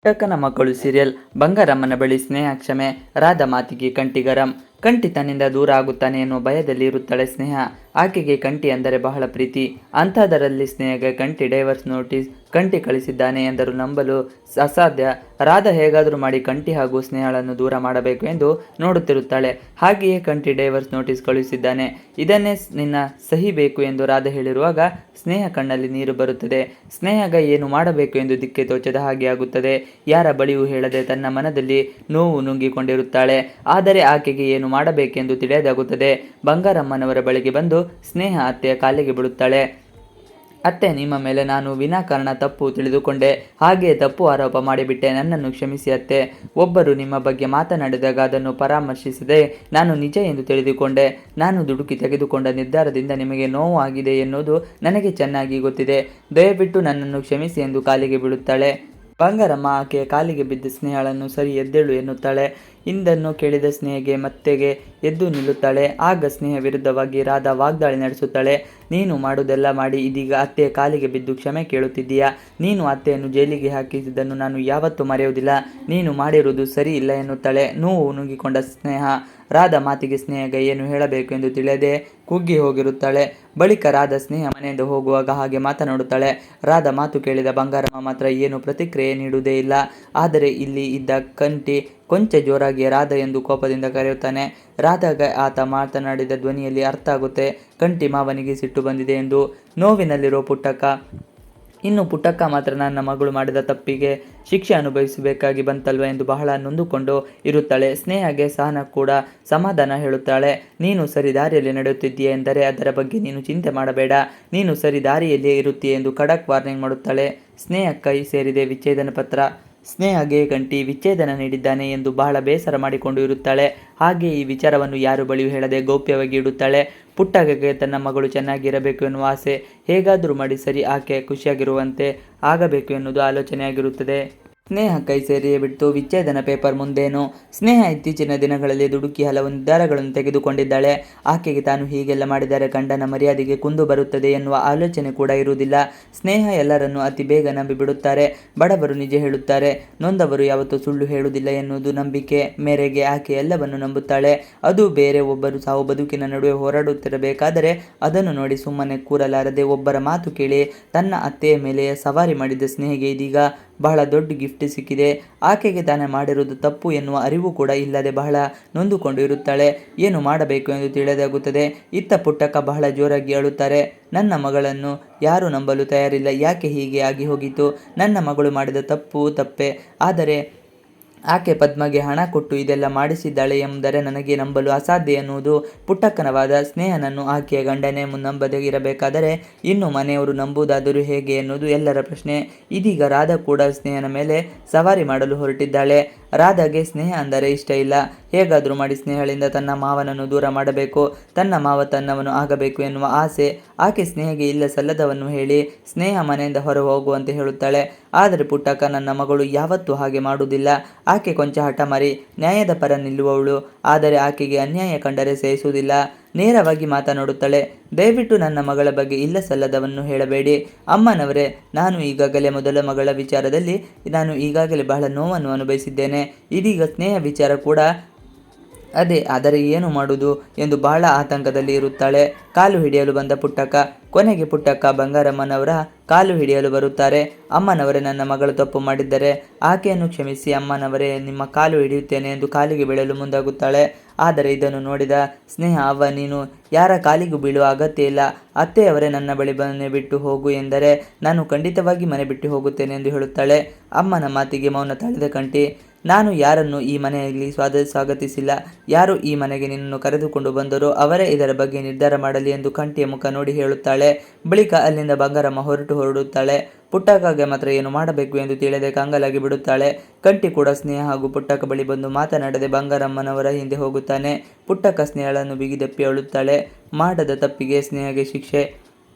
ಪುಟ್ಟಕ್ಕನ ಮಕ್ಕಳು ಸೀರಿಯಲ್. ಬಂಗಾರಮ್ಮನ ಬಳಿ ಸ್ನೇಹ ಕ್ಷಮೆ, ರಾಧ ಮಾತಿಗೆ ಕಂಠಿ ಗರಂ. ಕಂಠಿ ತನ್ನಿಂದ ದೂರ ಆಗುತ್ತಾನೆ ಎನ್ನುವ ಭಯದಲ್ಲಿ ಇರುತ್ತಾಳೆ ಸ್ನೇಹ. ಆಕೆಗೆ ಕಂಠಿ ಅಂದರೆ ಬಹಳ ಪ್ರೀತಿ. ಅಂಥದರಲ್ಲಿ ಸ್ನೇಹಗೆ ಕಂಠಿ ಡೈವರ್ಸ್ ನೋಟಿಸ್ ಕಂಠಿ ಕಳಿಸಿದ್ದಾನೆ ಎಂದರೂ ನಂಬಲು ಅಸಾಧ್ಯ. ರಾಧ ಹೇಗಾದರೂ ಮಾಡಿ ಕಂಠಿ ಹಾಗೂ ಸ್ನೇಹಳನ್ನು ದೂರ ಮಾಡಬೇಕು ಎಂದು ನೋಡುತ್ತಿರುತ್ತಾಳೆ. ಹಾಗೆಯೇ ಕಂಠಿ ಡೈವರ್ಸ್ ನೋಟಿಸ್ ಕಳುಹಿಸಿದ್ದಾನೆ. ಇದನ್ನೇ ನಿನ್ನ ಸಹಿ ಬೇಕು ಎಂದು ರಾಧ ಹೇಳಿರುವಾಗ ಸ್ನೇಹ ಕಣ್ಣಲ್ಲಿ ನೀರು ಬರುತ್ತದೆ. ಸ್ನೇಹಗ ಏನು ಮಾಡಬೇಕು ಎಂದು ದಿಕ್ಕೆ ತೋಚದ ಹಾಗೆ ಆಗುತ್ತದೆ. ಯಾರ ಬಳಿಯೂ ಹೇಳದೆ ತನ್ನ ಮನದಲ್ಲಿ ನೋವು ನುಂಗಿಕೊಂಡಿರುತ್ತಾಳೆ. ಆದರೆ ಆಕೆಗೆ ಏನು ಮಾಡಬೇಕೆಂದು ತಿಳಿಯದಾಗುತ್ತದೆ. ಬಂಗಾರಮ್ಮನವರ ಬಳಿಗೆ ಬಂದು ಸ್ನೇಹ ಅತ್ತೆಯ ಕಾಲಿಗೆ ಬೀಳುತ್ತಾಳೆ. ಅತ್ತೆ, ನಿಮ್ಮ ಮೇಲೆ ನಾನು ವಿನಾಕಾರಣ ತಪ್ಪು ತಿಳಿದುಕೊಂಡೆ. ಹಾಗೆಯೇ ತಪ್ಪು ಆರೋಪ ಮಾಡಿಬಿಟ್ಟೆ. ನನ್ನನ್ನು ಕ್ಷಮಿಸಿ ಅತ್ತೆ. ಒಬ್ಬರು ನಿಮ್ಮ ಬಗ್ಗೆ ಮಾತನಾಡಿದಾಗ ಅದನ್ನು ಪರಾಮರ್ಶಿಸದೆ ನಾನು ನಿಜ ಎಂದು ತಿಳಿದುಕೊಂಡೆ. ನಾನು ದುಡುಕಿ ತೆಗೆದುಕೊಂಡ ನಿರ್ಧಾರದಿಂದ ನಿಮಗೆ ನೋವು ಆಗಿದೆ ಎನ್ನುವುದು ನನಗೆ ಚೆನ್ನಾಗಿ ಗೊತ್ತಿದೆ. ದಯವಿಟ್ಟು ನನ್ನನ್ನು ಕ್ಷಮಿಸಿ ಎಂದು ಕಾಲಿಗೆ ಬೀಳುತ್ತಾಳೆ. ಬಂಗಾರಮ್ಮ ಆಕೆಯ ಕಾಲಿಗೆ ಬಿದ್ದ ಸ್ನೇಹಳನ್ನು ಸರಿ ಎದ್ದೇಳು ಎನ್ನುತ್ತಾಳೆ. ಇಂದನ್ನು ಕೇಳಿದ ಸ್ನೇಹಗೆ ಮತ್ತೆಗೆ ಎದ್ದು ನಿಲ್ಲುತ್ತಾಳೆ. ಆಗ ಸ್ನೇಹ ವಿರುದ್ಧವಾಗಿ ರಾಧ ವಾಗ್ದಾಳಿ ನಡೆಸುತ್ತಾಳೆ. ನೀನು ಮಾಡುವುದೆಲ್ಲ ಮಾಡಿ ಇದೀಗ ಅತ್ತೆಯ ಕಾಲಿಗೆ ಬಿದ್ದು ಕ್ಷಮೆ ಕೇಳುತ್ತಿದ್ದೀಯಾ? ನೀನು ಅತ್ತೆಯನ್ನು ಜೈಲಿಗೆ ಹಾಕಿಸಿದ್ದನ್ನು ನಾನು ಯಾವತ್ತೂ ಮರೆಯುವುದಿಲ್ಲ. ನೀನು ಮಾಡಿರುವುದು ಸರಿ ಇಲ್ಲ ಎನ್ನುತ್ತಾಳೆ. ನೋವು ನುಂಗಿಕೊಂಡ ಸ್ನೇಹ ರಾಧ ಮಾತಿಗೆ ಸ್ನೇಹಗೆ ಏನು ಹೇಳಬೇಕು ಎಂದು ತಿಳಿಯದೆ ಕುಗ್ಗಿ ಹೋಗಿರುತ್ತಾಳೆ. ಬಳಿಕ ರಾಧ ಸ್ನೇಹ ಮನೆಯಿಂದ ಹೋಗುವಾಗ ಹಾಗೆ ಮಾತನಾಡುತ್ತಾಳೆ. ರಾಧ ಮಾತು ಕೇಳಿದ ಬಂಗಾರಮ್ಮ ಮಾತ್ರ ಏನು ಪ್ರತಿಕ್ರಿಯೆ ನೀಡುವುದೇ ಇಲ್ಲ. ಆದರೆ ಇಲ್ಲಿ ಇದ್ದ ಕಂಠಿ ಕೊಂಚ ಜೋರಾಗಿ ರಾಧ ಎಂದು ಕೋಪದಿಂದ ಕರೆಯುತ್ತಾನೆ. ರಾಧಾಗೆ ಆತ ಮಾತನಾಡಿದ ಧ್ವನಿಯಲ್ಲಿ ಅರ್ಥ ಆಗುತ್ತೆ ಕಂಠಿ ಮಾವನಿಗೆ ಸಿಟ್ಟು ಬಂದಿದೆ ಎಂದು. ನೋವಿನಲ್ಲಿರೋ ಪುಟ್ಟಕ್ಕ ಇನ್ನು ಪುಟ್ಟಕ್ಕ ಮಾತ್ರ ನನ್ನ ಮಗಳು ಮಾಡಿದ ತಪ್ಪಿಗೆ ಶಿಕ್ಷೆ ಅನುಭವಿಸಬೇಕಾಗಿ ಬಂತಲ್ವ ಎಂದು ಬಹಳ ನೊಂದುಕೊಂಡು ಇರುತ್ತಾಳೆ. ಸ್ನೇಹಗೆ ಸಹನ ಕೂಡ ಸಮಾಧಾನ ಹೇಳುತ್ತಾಳೆ. ನೀನು ಸರಿ ದಾರಿಯಲ್ಲಿ ನಡೆಯುತ್ತಿದ್ದೀಯ ಎಂದರೆ ಅದರ ಬಗ್ಗೆ ನೀನು ಚಿಂತೆ ಮಾಡಬೇಡ. ನೀನು ಸರಿ ದಾರಿಯಲ್ಲಿಯೇ ಇರುತ್ತೀಯ ಎಂದು ಖಡಕ್ ವಾರ್ನಿಂಗ್ ಮಾಡುತ್ತಾಳೆ. ಸ್ನೇಹ ಕೈ ಸೇರಿದೆ ವಿಚ್ಛೇದನ ಪತ್ರ. ಸ್ನೇಹಗೆ ಕಂಠಿ ವಿಚ್ಛೇದನ ನೀಡಿದ್ದಾನೆ ಎಂದು ಬಹಳ ಬೇಸರ ಮಾಡಿಕೊಂಡು ಇರುತ್ತಾಳೆ. ಹಾಗೆ ಈ ವಿಚಾರವನ್ನು ಯಾರು ಬಳಿಯೂ ಹೇಳದೆ ಗೌಪ್ಯವಾಗಿ ಇಡುತ್ತಾಳೆ. ಪುಟ್ಟಕ್ಕಗೆ ತನ್ನ ಮಗಳು ಚೆನ್ನಾಗಿರಬೇಕು ಎನ್ನುವ ಆಸೆ. ಹೇಗಾದರೂ ಮಾಡಿ ಸರಿ ಆಕೆ ಖುಷಿಯಾಗಿರುವಂತೆ ಆಗಬೇಕು ಎನ್ನುವುದು ಆಲೋಚನೆಯಾಗಿರುತ್ತದೆ. ಸ್ನೇಹ ಕೈ ಸೇರಿಯೇ ಬಿಟ್ಟು ವಿಚ್ಛೇದನ ಪೇಪರ್ ಮುಂದೇನು? ಸ್ನೇಹ ಇತ್ತೀಚಿನ ದಿನಗಳಲ್ಲಿ ದುಡುಕಿ ಹಲವು ನಿರ್ಧಾರಗಳನ್ನು ತೆಗೆದುಕೊಂಡಿದ್ದಾಳೆ. ಆಕೆಗೆ ತಾನು ಹೀಗೆಲ್ಲ ಮಾಡಿದರೆ ಗಂಡನ ಮರ್ಯಾದೆಗೆ ಕುಂದು ಬರುತ್ತದೆ ಎನ್ನುವ ಆಲೋಚನೆ ಕೂಡ ಇರುವುದಿಲ್ಲ. ಸ್ನೇಹ ಎಲ್ಲರನ್ನೂ ಅತಿ ಬೇಗ ನಂಬಿಬಿಡುತ್ತಾರೆ. ಬಡವರು ನಿಜ ಹೇಳುತ್ತಾರೆ, ನೊಂದವರು ಯಾವತ್ತೂ ಸುಳ್ಳು ಹೇಳುವುದಿಲ್ಲ ಎನ್ನುವುದು ನಂಬಿಕೆ ಮೇರೆಗೆ ಆಕೆ ಎಲ್ಲವನ್ನು ನಂಬುತ್ತಾಳೆ. ಅದು ಬೇರೆ ಒಬ್ಬರು ಸಾವು ಬದುಕಿನ ನಡುವೆ ಹೋರಾಡುತ್ತಿರಬೇಕಾದರೆ ಅದನ್ನು ನೋಡಿ ಸುಮ್ಮನೆ ಕೂರಲಾರದೆ ಒಬ್ಬರ ಮಾತು ಕೇಳಿ ತನ್ನ ಅತ್ತೆಯ ಮೇಲೆ ಸವಾರಿ ಮಾಡಿದ ಸ್ನೇಹಿಗೆ ಇದೀಗ ಬಹಳ ದೊಡ್ಡ ಗಿಫ್ಟ್ ಸಿಕ್ಕಿದೆ. ಆಕೆಗೆ ತಾನೇ ಮಾಡಿರುವುದು ತಪ್ಪು ಎನ್ನುವ ಅರಿವು ಕೂಡ ಇಲ್ಲದೆ ಬಹಳ ನೊಂದುಕೊಂಡು ಇರುತ್ತಾಳೆ. ಏನು ಮಾಡಬೇಕು ಎಂದು ತಿಳಿಯದಾಗುತ್ತದೆ. ಇತ್ತ ಪುಟ್ಟಕ್ಕ ಬಹಳ ಜೋರಾಗಿ ಅಳುತ್ತಾರೆ. ನನ್ನ ಮಗಳನ್ನು ಯಾರೂ ನಂಬಲು ತಯಾರಿಲ್ಲ. ಯಾಕೆ ಹೀಗೆ ಆಗಿ ಹೋಗಿತು? ನನ್ನ ಮಗಳು ಮಾಡಿದ ತಪ್ಪು ತಪ್ಪೆ. ಆದರೆ ಆಕೆ ಪದ್ಮಗೆ ಹಣ ಕೊಟ್ಟು ಇದೆಲ್ಲ ಮಾಡಿಸಿದ್ದಾಳೆ ಎಂದರೆ ನನಗೆ ನಂಬಲು ಅಸಾಧ್ಯ ಎನ್ನುವುದು ಪುಟ್ಟಕ್ಕನ ವಾದ. ಸ್ನೇಹನನ್ನು ಆಕೆಯ ಗಂಡನೇ ನಂಬದೇ ಇರಬೇಕಾದರೆ ಇನ್ನು ಮನೆಯವರು ನಂಬುವುದಾದರೂ ಹೇಗೆ ಎನ್ನುವುದು ಎಲ್ಲರ ಪ್ರಶ್ನೆ. ಇದೀಗ ರಾಧ ಕೂಡ ಸ್ನೇಹನ ಮೇಲೆ ಸವಾರಿ ಮಾಡಲು ಹೊರಟಿದ್ದಾಳೆ. ರಾಧಾಗೆ ಸ್ನೇಹ ಅಂದರೆ ಇಷ್ಟ ಇಲ್ಲ. ಹೇಗಾದರೂ ಮಾಡಿ ಸ್ನೇಹಳಿಂದ ತನ್ನ ಮಾವನನ್ನು ದೂರ ಮಾಡಬೇಕು, ತನ್ನ ಮಾವ ತನ್ನವನು ಆಗಬೇಕು ಎನ್ನುವ ಆಸೆ. ಆಕೆ ಸ್ನೇಹಗೆ ಇಲ್ಲ ಸಲ್ಲದವನ್ನು ಹೇಳಿ ಸ್ನೇಹ ಮನೆಯಿಂದ ಹೊರ ಹೋಗುವಂತೆ ಹೇಳುತ್ತಾಳೆ. ಆದರೆ ಪುಟ್ಟಕ್ಕ ನನ್ನ ಮಗಳು ಯಾವತ್ತೂ ಹಾಗೆ ಮಾಡುವುದಿಲ್ಲ. ಆಕೆ ಕೊಂಚ ಹಠಮಾರಿ, ನ್ಯಾಯದ ಪರ ನಿಲ್ಲುವವಳು. ಆದರೆ ಆಕೆಗೆ ಅನ್ಯಾಯ ಕಂಡರೆ ಸಹಿಸುವುದಿಲ್ಲ. ನೇರವಾಗಿ ಮಾತನಾಡುತ್ತಾಳೆ. ದಯವಿಟ್ಟು ನನ್ನ ಮಗಳ ಬಗ್ಗೆ ಇಲ್ಲ ಸಲ್ಲದವನ್ನು ಹೇಳಬೇಡಿ ಅಮ್ಮನವರೇ. ನಾನು ಈಗಾಗಲೇ ಮೊದಲ ಮಗಳ ವಿಚಾರದಲ್ಲಿ ನಾನು ಈಗಾಗಲೇ ಬಹಳ ನೋವನ್ನು ಅನುಭವಿಸಿದ್ದೇನೆ. ಇದೀಗ ಸ್ನೇಹ ವಿಚಾರ ಕೂಡ ಅದೇ. ಆದರೆ ಏನು ಮಾಡುವುದು ಎಂದು ಬಹಳ ಆತಂಕದಲ್ಲಿ ಇರುತ್ತಾಳೆ. ಕಾಲು ಹಿಡಿಯಲು ಬಂದ ಪುಟ್ಟಕ್ಕ. ಕೊನೆಗೆ ಪುಟ್ಟಕ್ಕ ಬಂಗಾರಮ್ಮನವರ ಕಾಲು ಹಿಡಿಯಲು ಬರುತ್ತಾರೆ. ಅಮ್ಮನವರೇ, ನನ್ನ ಮಗಳು ತಪ್ಪು ಮಾಡಿದ್ದರೆ ಆಕೆಯನ್ನು ಕ್ಷಮಿಸಿ ಅಮ್ಮನವರೇ, ನಿಮ್ಮ ಕಾಲು ಹಿಡಿಯುತ್ತೇನೆ ಎಂದು ಕಾಲಿಗೆ ಬೀಳಲು ಮುಂದಾಗುತ್ತಾಳೆ. ಆದರೆ ಇದನ್ನು ನೋಡಿದ ಸ್ನೇಹ, ಅವ್ವ, ನೀನು ಯಾರ ಕಾಲಿಗೂ ಬೀಳುವ ಅಗತ್ಯ ಇಲ್ಲ. ಅತ್ತೆಯವರೇ ನನ್ನ ಬಳಿ ಮನೆ ಬಿಟ್ಟು ಹೋಗು ಎಂದರೆ ನಾನು ಖಂಡಿತವಾಗಿ ಮನೆ ಬಿಟ್ಟು ಹೋಗುತ್ತೇನೆ ಎಂದು ಹೇಳುತ್ತಾಳೆ. ಅಮ್ಮನ ಮಾತಿಗೆ ಮೌನ ತಾಳಿದ ಕಂಠಿ, ನಾನು ಯಾರನ್ನು ಈ ಮನೆಯಲ್ಲಿ ಸ್ವಾಗತಿಸಿಲ್ಲ. ಯಾರು ಈ ಮನೆಗೆ ನಿನ್ನನ್ನು ಕರೆದುಕೊಂಡು ಬಂದರೋ ಅವರೇ ಇದರ ಬಗ್ಗೆ ನಿರ್ಧಾರ ಮಾಡಲಿ ಎಂದು ಕಂಠಿಯ ಮುಖ ನೋಡಿ ಹೇಳುತ್ತಾಳೆ. ಬಳಿಕ ಅಲ್ಲಿಂದ ಬಂಗಾರಮ್ಮ ಹೊರಡುತ್ತಾಳೆ. ಪುಟ್ಟಕ್ಕಗೆ ಮಾತ್ರ ಏನು ಮಾಡಬೇಕು ಎಂದು ತಿಳಿಯದೆ ಕಂಗಾಲಾಗಿ ಬಿಡುತ್ತಾಳೆ. ಕಂಠಿ ಕೂಡ ಸ್ನೇಹ ಹಾಗೂ ಪುಟ್ಟಕ್ಕ ಬಳಿ ಬಂದು ಮಾತನಾಡದೆ ಬಂಗಾರಮ್ಮನವರ ಹಿಂದೆ ಹೋಗುತ್ತಾನೆ. ಪುಟ್ಟಕ್ಕ ಸ್ನೇಹಳನ್ನು ಬಿಗಿದಪ್ಪಿ ಅಳುತ್ತಾಳೆ. ಮಾಡದ ತಪ್ಪಿಗೆ ಸ್ನೇಹಗೆ ಶಿಕ್ಷೆ.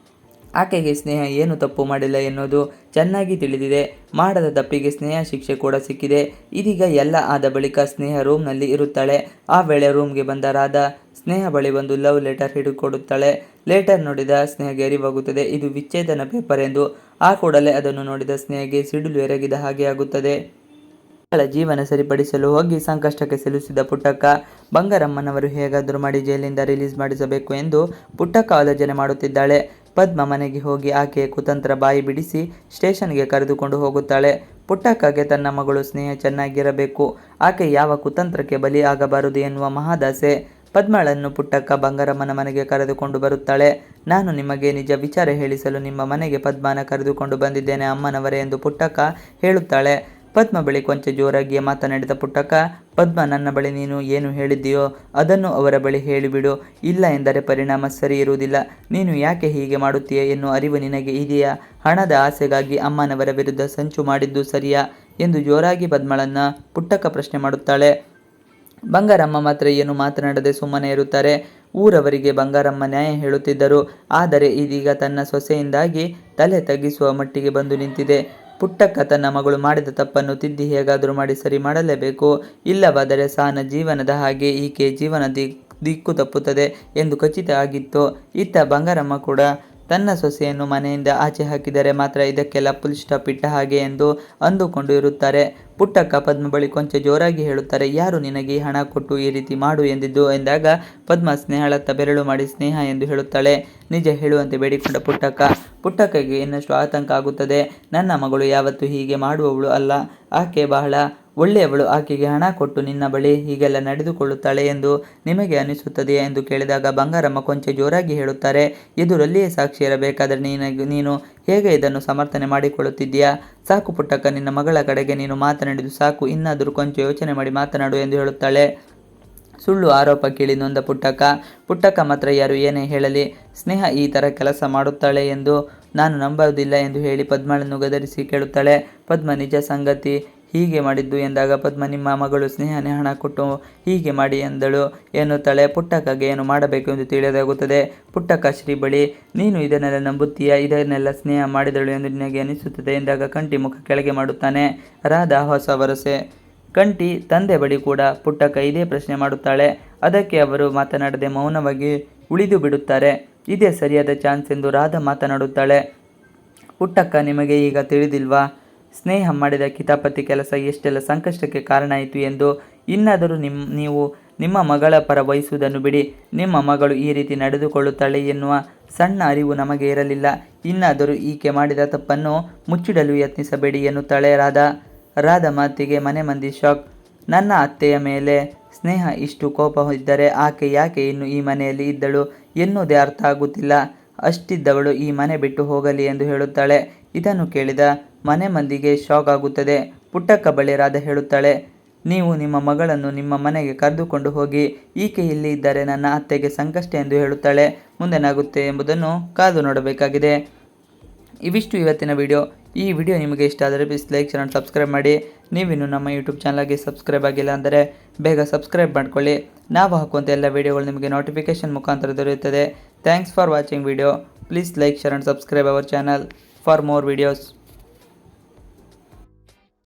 ಆಕೆಗೆ ಸ್ನೇಹ ಏನು ತಪ್ಪು ಮಾಡಿಲ್ಲ ಎನ್ನುವುದು ಚೆನ್ನಾಗಿ ತಿಳಿದಿದೆ. ಮಾಡದ ತಪ್ಪಿಗೆ ಸ್ನೇಹ ಶಿಕ್ಷೆ ಕೂಡ ಸಿಕ್ಕಿದೆ. ಇದೀಗ ಎಲ್ಲ ಆದ ಬಳಿಕ ಸ್ನೇಹ ರೂಮ್ನಲ್ಲಿ ಇರುತ್ತಾಳೆ. ಆ ವೇಳೆ ರೂಮ್ಗೆ ಬಂದ ರಾಧ ಸ್ನೇಹ ಬಳಿ ಒಂದು ಲವ್ ಲೆಟರ್ ಹಿಡಿದುಕೊಡುತ್ತಾಳೆ. ಲೆಟರ್ ನೋಡಿದ ಸ್ನೇಹಗೆ ಅರಿವಾಗುತ್ತದೆ ಇದು ವಿಚ್ಛೇದನ ಪೇಪರ್ ಎಂದು. ಆ ಕೂಡಲೇ ಅದನ್ನು ನೋಡಿದ ಸ್ನೇಹಗೆ ಸಿಡಿಲು ಎರಗಿದ ಹಾಗೆ ಆಗುತ್ತದೆ. ಮಗಳ ಜೀವನ ಸರಿಪಡಿಸಲು ಹೋಗಿ ಸಂಕಷ್ಟಕ್ಕೆ ಸಿಲುಕಿಸಿದ ಪುಟ್ಟಕ್ಕ. ಬಂಗಾರಮ್ಮನವರು ಹೇಗಾದರೂ ಮಾಡಿ ಜೈಲಿನಿಂದ ರಿಲೀಸ್ ಮಾಡಿಸಬೇಕು ಎಂದು ಪುಟ್ಟಕ್ಕ ಆಲೋಚನೆ ಮಾಡುತ್ತಿದ್ದಾಳೆ. ಪದ್ಮ ಮನೆಗೆ ಹೋಗಿ ಆಕೆಯ ಕುತಂತ್ರ ಬಾಯಿ ಬಿಡಿಸಿ ಸ್ಟೇಷನ್ಗೆ ಕರೆದುಕೊಂಡು ಹೋಗುತ್ತಾಳೆ. ಪುಟ್ಟಕ್ಕಗೆ ತನ್ನ ಮಗಳು ಸ್ನೇಹ ಚೆನ್ನಾಗಿರಬೇಕು, ಆಕೆ ಯಾವ ಕುತಂತ್ರಕ್ಕೆ ಬಲಿ ಆಗಬಾರದು ಎನ್ನುವ ಮಹಾದಾಸೆ. ಪದ್ಮಳನ್ನು ಪುಟ್ಟಕ್ಕ ಬಂಗಾರಮ್ಮನ ಮನೆಗೆ ಕರೆದುಕೊಂಡು ಬರುತ್ತಾಳೆ. ನಾನು ನಿಮಗೆ ನಿಜ ವಿಚಾರ ಹೇಳಿಸಲು ನಿಮ್ಮ ಮನೆಗೆ ಪದ್ಮನ ಕರೆದುಕೊಂಡು ಬಂದಿದ್ದೇನೆ ಅಮ್ಮನವರೇ ಎಂದು ಪುಟ್ಟಕ್ಕ ಹೇಳುತ್ತಾಳೆ. ಪದ್ಮ ಬಳಿ ಕೊಂಚ ಜೋರಾಗಿಯೇ ಮಾತನಾಡಿದ ಪುಟ್ಟಕ್ಕ, ಪದ್ಮ, ನನ್ನ ಬಳಿ ನೀನು ಏನು ಹೇಳಿದ್ದೀಯೋ ಅದನ್ನು ಅವರ ಬಳಿ ಹೇಳಿಬಿಡು. ಇಲ್ಲ ಎಂದರೆ ಪರಿಣಾಮ ಸರಿ ಇರುವುದಿಲ್ಲ. ನೀನು ಯಾಕೆ ಹೀಗೆ ಮಾಡುತ್ತೀಯ ಎನ್ನುವ ಅರಿವು ನಿನಗೆ ಇದೆಯಾ? ಹಣದ ಆಸೆಗಾಗಿ ಅಮ್ಮನವರ ವಿರುದ್ಧ ಸಂಚು ಮಾಡಿದ್ದು ಸರಿಯಾ ಎಂದು ಜೋರಾಗಿ ಪದ್ಮಳನ್ನ ಪುಟ್ಟಕ್ಕ ಪ್ರಶ್ನೆ ಮಾಡುತ್ತಾಳೆ. ಬಂಗಾರಮ್ಮ ಮಾತ್ರ ಏನು ಮಾತನಾಡದೆ ಸುಮ್ಮನೆ ಇರುತ್ತಾರೆ. ಊರವರಿಗೆ ಬಂಗಾರಮ್ಮ ನ್ಯಾಯ ಹೇಳುತ್ತಿದ್ದರು. ಆದರೆ ಇದೀಗ ತನ್ನ ಸೊಸೆಯಿಂದಾಗಿ ತಲೆ ತಗ್ಗಿಸುವ ಮಟ್ಟಿಗೆ ಬಂದು ನಿಂತಿದೆ. ಪುಟ್ಟಕ್ಕ ತನ್ನ ಮಗಳು ಮಾಡಿದ ತಪ್ಪನ್ನು ತಿದ್ದಿ ಹೇಗಾದರೂ ಮಾಡಿ ಸರಿ ಮಾಡಲೇಬೇಕು. ಇಲ್ಲವಾದರೆ ಸಹನ ಜೀವನದ ಹಾಗೆ ಈಕೆ ಜೀವನ ದಿಕ್ಕು ತಪ್ಪುತ್ತದೆ ಎಂದು ಖಚಿತ ಆಗಿತ್ತು. ಇತ್ತ ಬಂಗಾರಮ್ಮ ಕೂಡ ತನ್ನ ಸೊಸೆಯನ್ನು ಮನೆಯಿಂದ ಆಚೆ ಹಾಕಿದರೆ ಮಾತ್ರ ಇದಕ್ಕೆಲ್ಲ ಫುಲ್ ಸ್ಟಾಪ್ ಇಟ್ಟ ಹಾಗೆ ಎಂದು ಅಂದುಕೊಂಡು ಇರುತ್ತಾರೆ. ಪುಟ್ಟಕ್ಕ ಪದ್ಮ ಬಳಿ ಕೊಂಚ ಜೋರಾಗಿ ಹೇಳುತ್ತಾರೆ, ಯಾರು ನಿನಗೆ ಹಣ ಕೊಟ್ಟು ಈ ರೀತಿ ಮಾಡು ಎಂದಿದ್ದು ಎಂದಾಗ ಪದ್ಮ ಸ್ನೇಹಳತ್ತ ಬೆರಳು ಮಾಡಿ ಸ್ನೇಹ ಎಂದು ಹೇಳುತ್ತಾಳೆ. ನಿಜ ಹೇಳುವಂತೆ ಬೇಡಿಕೊಂಡ ಪುಟ್ಟಕ್ಕಗೆ ಇನ್ನಷ್ಟು ಆತಂಕ ಆಗುತ್ತದೆ. ನನ್ನ ಮಗಳು ಯಾವತ್ತೂ ಹೀಗೆ ಮಾಡುವವಳು ಅಲ್ಲ, ಆಕೆ ಬಹಳ ಒಳ್ಳೆಯವಳು. ಆಕೆಗೆ ಹಣ ಕೊಟ್ಟು ನಿನ್ನ ಬಳಿ ಹೀಗೆಲ್ಲ ನಡೆದುಕೊಳ್ಳುತ್ತಾಳೆ ಎಂದು ನಿಮಗೆ ಅನಿಸುತ್ತದೆಯೇ ಎಂದು ಕೇಳಿದಾಗ ಬಂಗಾರಮ್ಮ ಕೊಂಚ ಜೋರಾಗಿ ಹೇಳುತ್ತಾರೆ, ಎದುರಲ್ಲಿಯೇ ಸಾಕ್ಷಿ ಇರಬೇಕಾದರೆ ನೀನು ಹೇಗೆ ಇದನ್ನು ಸಮರ್ಥನೆ ಮಾಡಿಕೊಳ್ಳುತ್ತಿದ್ದೀಯಾ? ಸಾಕು ಪುಟ್ಟಕ್ಕ, ನಿನ್ನ ಮಗಳ ಕಡೆಗೆ ನೀನು ಮಾತನಾಡಿದು ಸಾಕು, ಇನ್ನಾದರೂ ಕೊಂಚ ಯೋಚನೆ ಮಾಡಿ ಮಾತನಾಡು ಎಂದು ಹೇಳುತ್ತಾಳೆ. ಸುಳ್ಳು ಆರೋಪ ಕೇಳಿ ನೊಂದ ಪುಟ್ಟಕ್ಕ ಮಾತ್ರ ಯಾರು ಏನೇ ಹೇಳಲಿ ಸ್ನೇಹ ಈ ಥರ ಕೆಲಸ ಮಾಡುತ್ತಾಳೆ ಎಂದು ನಾನು ನಂಬುವುದಿಲ್ಲ ಎಂದು ಹೇಳಿ ಪದ್ಮಳನ್ನು ಗದರಿಸಿ ಕೇಳುತ್ತಾಳೆ. ಪದ್ಮ, ನಿಜ ಸಂಗತಿ ಹೀಗೆ ಮಾಡಿದ್ದು ಎಂದಾಗ ಪದ್ಮ, ನಿಮ್ಮ ಮಗಳು ಸ್ನೇಹನೇ ಹಣ ಕೊಟ್ಟು ಹೀಗೆ ಮಾಡಿ ಎಂದಳು ಎನ್ನುತ್ತಾಳೆ. ಪುಟ್ಟಕ್ಕಗೆ ಏನು ಮಾಡಬೇಕು ಎಂದು ತಿಳಿದಾಗುತ್ತದೆ. ಪುಟ್ಟಕ್ಕ ಶ್ರೀ ಬಳಿ, ನೀನು ಇದನ್ನೆಲ್ಲ ನಂಬುತ್ತೀಯಾ? ಇದನ್ನೆಲ್ಲ ಸ್ನೇಹ ಮಾಡಿದಳು ಎಂದು ನಿನಗೆ ಅನಿಸುತ್ತದೆ ಎಂದಾಗ ಕಂಠಿ ಮುಖ ಕೆಳಗೆ ಮಾಡುತ್ತಾನೆ. ರಾಧಾ ಹೊಸ ವರಸೆ. ಕಂಠಿ ತಂದೆ ಬಳಿ ಕೂಡ ಪುಟ್ಟಕ್ಕ ಇದೇ ಪ್ರಶ್ನೆ ಮಾಡುತ್ತಾಳೆ. ಅದಕ್ಕೆ ಅವರು ಮಾತನಾಡದೆ ಮೌನವಾಗಿ ಉಳಿದು ಬಿಡುತ್ತಾರೆ. ಇದೇ ಸರಿಯಾದ ಚಾನ್ಸ್ ಎಂದು ರಾಧಾ ಮಾತನಾಡುತ್ತಾಳೆ. ಪುಟ್ಟಕ್ಕ, ನಿಮಗೆ ಈಗ ತಿಳಿದಿಲ್ವಾ ಸ್ನೇಹ ಮಾಡಿದ ಕಿತಾಪತಿ ಕೆಲಸ ಎಷ್ಟೆಲ್ಲ ಸಂಕಷ್ಟಕ್ಕೆ ಕಾರಣ ಆಯಿತು ಎಂದು? ಇನ್ನಾದರೂ ನೀವು ನಿಮ್ಮ ಮಗಳ ಪರ ವಹಿಸುವುದನ್ನು ಬಿಡಿ. ನಿಮ್ಮ ಮಗಳು ಈ ರೀತಿ ನಡೆದುಕೊಳ್ಳುತ್ತಾಳೆ ಎನ್ನುವ ಸಣ್ಣ ಅರಿವು ನಮಗೆ ಇರಲಿಲ್ಲ. ಇನ್ನಾದರೂ ಈಕೆ ಮಾಡಿದ ತಪ್ಪನ್ನು ಮುಚ್ಚಿಡಲು ಯತ್ನಿಸಬೇಡಿ ಎನ್ನುತ್ತಾಳೆ ರಾಧಾ ಮಾತಿಗೆ ಮನೆ ಮಂದಿ ಶಾಕ್. ನನ್ನ ಅತ್ತೆಯ ಮೇಲೆ ಸ್ನೇಹ ಇಷ್ಟು ಕೋಪ ಇದ್ದರೆ ಆಕೆ ಯಾಕೆ ಇನ್ನು ಈ ಮನೆಯಲ್ಲಿ ಇದ್ದಳು ಎನ್ನುವುದೇ ಅರ್ಥ ಆಗುತ್ತಿಲ್ಲ. ಅಷ್ಟಿದ್ದವಳು ಈ ಮನೆ ಬಿಟ್ಟು ಹೋಗಲಿ ಎಂದು ಹೇಳುತ್ತಾಳೆ. ಇದನ್ನು ಕೇಳಿದ ಮನೆ ಮಂದಿಗೆ ಶಾಕ್ ಆಗುತ್ತದೆ. ಪುಟ್ಟಕ್ಕ ಬಳಿ ರಾಧಾ ಹೇಳುತ್ತಾಳೆ, ನೀವು ನಿಮ್ಮ ಮಗಳನ್ನು ನಿಮ್ಮ ಮನೆಗೆ ಕರೆದುಕೊಂಡು ಹೋಗಿ, ಈಕೆ ಇಲ್ಲಿ ಇದ್ದರೆ ನನ್ನ ಅತ್ತೆಗೆ ಸಂಕಷ್ಟ ಎಂದು ಹೇಳುತ್ತಾಳೆ. ಮುಂದೇನಾಗುತ್ತೆ ಎಂಬುದನ್ನು ಕಾದು ನೋಡಬೇಕಾಗಿದೆ. ಇವಿಷ್ಟು ಇವತ್ತಿನ ವಿಡಿಯೋ. ಈ ವಿಡಿಯೋ ನಿಮಗೆ ಇಷ್ಟ ಆದರೆ please like, share and subscribe ಮಾಡಿ. ನೀವಿನ್ನು ನಮ್ಮ ಯೂಟ್ಯೂಬ್ ಚಾನಲ್ಗೆ ಸಬ್ಸ್ಕ್ರೈಬ್ ಆಗಿಲ್ಲ ಅಂದರೆ ಬೇಗ ಸಬ್ಸ್ಕ್ರೈಬ್ ಮಾಡ್ಕೊಳ್ಳಿ. ನಾವು ಹಾಕುವಂಥ ಎಲ್ಲ ವಿಡಿಯೋಗಳು ನಿಮಗೆ ನೋಟಿಫಿಕೇಶನ್ ಮುಖಾಂತರ ದೊರೆಯುತ್ತದೆ. Thanks for watching video. Please like, share and subscribe our channel for more videos.